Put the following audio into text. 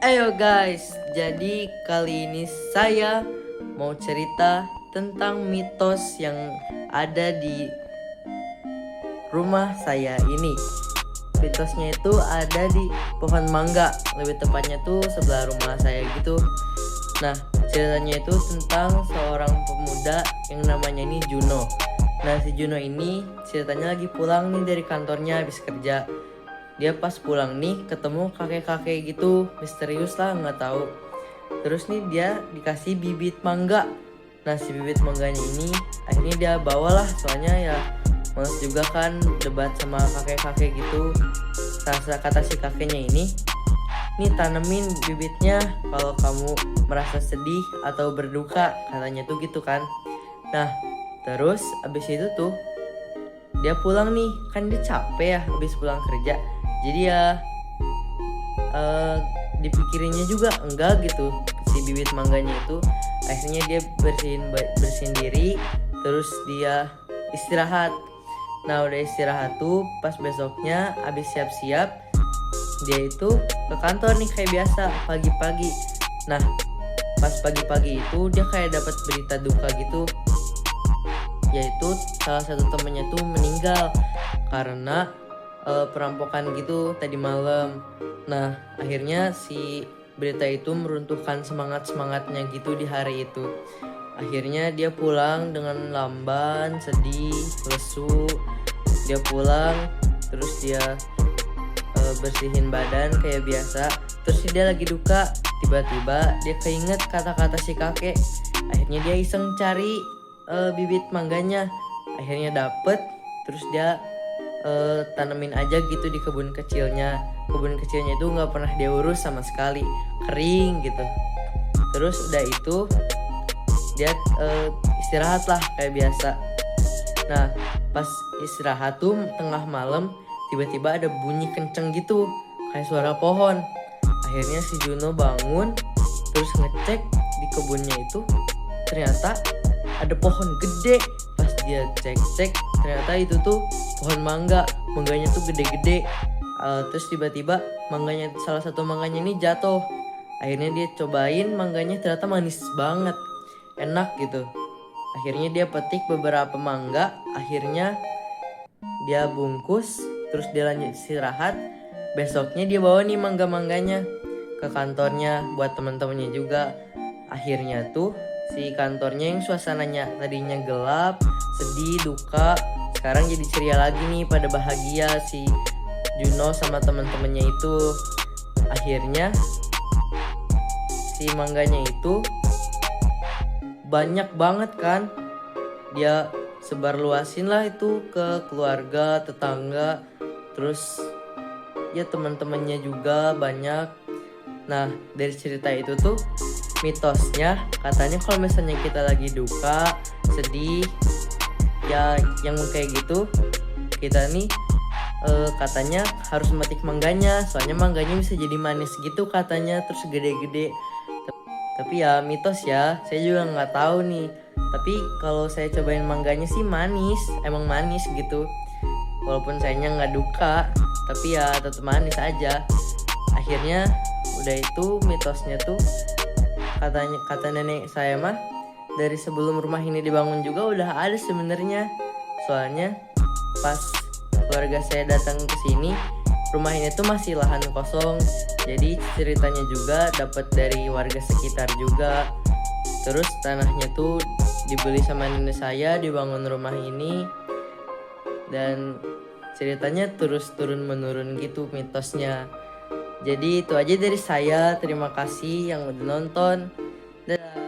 Ayo guys, jadi kali ini saya mau cerita tentang mitos yang ada di rumah saya ini. Mitosnya itu ada di pohon mangga, lebih tepatnya tuh sebelah rumah saya gitu. Nah, ceritanya itu tentang seorang pemuda yang namanya ini Juno. Nah, si Juno ini ceritanya lagi pulang nih dari kantornya habis kerja. Dia pas pulang nih ketemu kakek-kakek gitu, misterius lah, nggak tahu. Terus nih dia dikasih bibit mangga. Nah, si bibit mangganya ini akhirnya dia bawalah, soalnya ya males juga kan debat sama kakek-kakek gitu. Kata si kakeknya ini, nih tanemin bibitnya kalau kamu merasa sedih atau berduka, katanya tuh gitu kan. Nah, terus abis itu tuh dia pulang nih, kan dia capek ya habis pulang kerja. Jadi ya dipikirinnya juga enggak gitu si bibit mangganya itu. Akhirnya dia bersihin diri, terus dia istirahat. Nah, udah istirahat tuh pas besoknya abis siap-siap, dia itu ke kantor nih kayak biasa pagi-pagi. Nah, pas pagi-pagi itu dia kayak dapat berita duka gitu, yaitu salah satu temennya tuh meninggal karena perampokan gitu tadi malam. Nah, akhirnya si berita itu meruntuhkan semangatnya gitu di hari itu. Akhirnya dia pulang dengan lamban, sedih, lesu. Dia pulang, terus dia bersihin badan kayak biasa. Terus dia lagi duka, tiba-tiba dia keinget kata-kata si kakek. Akhirnya dia iseng cari bibit mangganya. Akhirnya dapet, terus dia tanemin aja gitu di kebun kecilnya. Kebun kecilnya itu nggak pernah dia urus sama sekali, kering gitu. Terus udah itu dia istirahat lah kayak biasa. Nah, pas istirahat tuh tengah malam tiba-tiba ada bunyi kenceng gitu, kayak suara pohon. Akhirnya si Juno bangun, terus ngecek di kebunnya itu, ternyata ada pohon gede. Pas dia cek ternyata itu tuh pohon mangganya tuh gede-gede. Terus tiba-tiba salah satu mangganya ini jatuh. Akhirnya dia cobain mangganya, ternyata manis banget, enak gitu. Akhirnya dia petik beberapa mangga, akhirnya dia bungkus, terus dia lanjut istirahat. Besoknya dia bawa nih mangganya ke kantornya buat teman-temannya juga. Akhirnya tuh si kantornya yang suasananya tadinya gelap, sedih, duka, sekarang jadi ceria lagi nih, pada bahagia si Juno sama teman-temannya itu. Akhirnya si mangganya itu banyak banget kan, dia sebar luasin lah itu ke keluarga, tetangga, terus ya teman-temannya juga banyak. Nah, dari cerita itu tuh mitosnya katanya kalau misalnya kita lagi duka, sedih, ya yang kayak gitu, kita nih katanya harus memetik mangganya, soalnya mangganya bisa jadi manis gitu katanya, terus gede-gede. Tapi ya mitos ya, saya juga nggak tahu nih. Tapi kalau saya cobain mangganya sih manis, emang manis gitu. Walaupun sayanya nggak duka, tapi ya tetap manis aja. Akhirnya udah itu mitosnya tuh, kata nenek saya mah dari sebelum rumah ini dibangun juga udah ada sebenarnya. Soalnya pas keluarga saya datang ke sini, rumah ini tuh masih lahan kosong. Jadi ceritanya juga dapat dari warga sekitar juga. Terus tanahnya tuh dibeli sama nenek saya, dibangun rumah ini. Dan ceritanya terus turun menurun gitu mitosnya. Jadi itu aja dari saya. Terima kasih yang udah nonton. Dadah.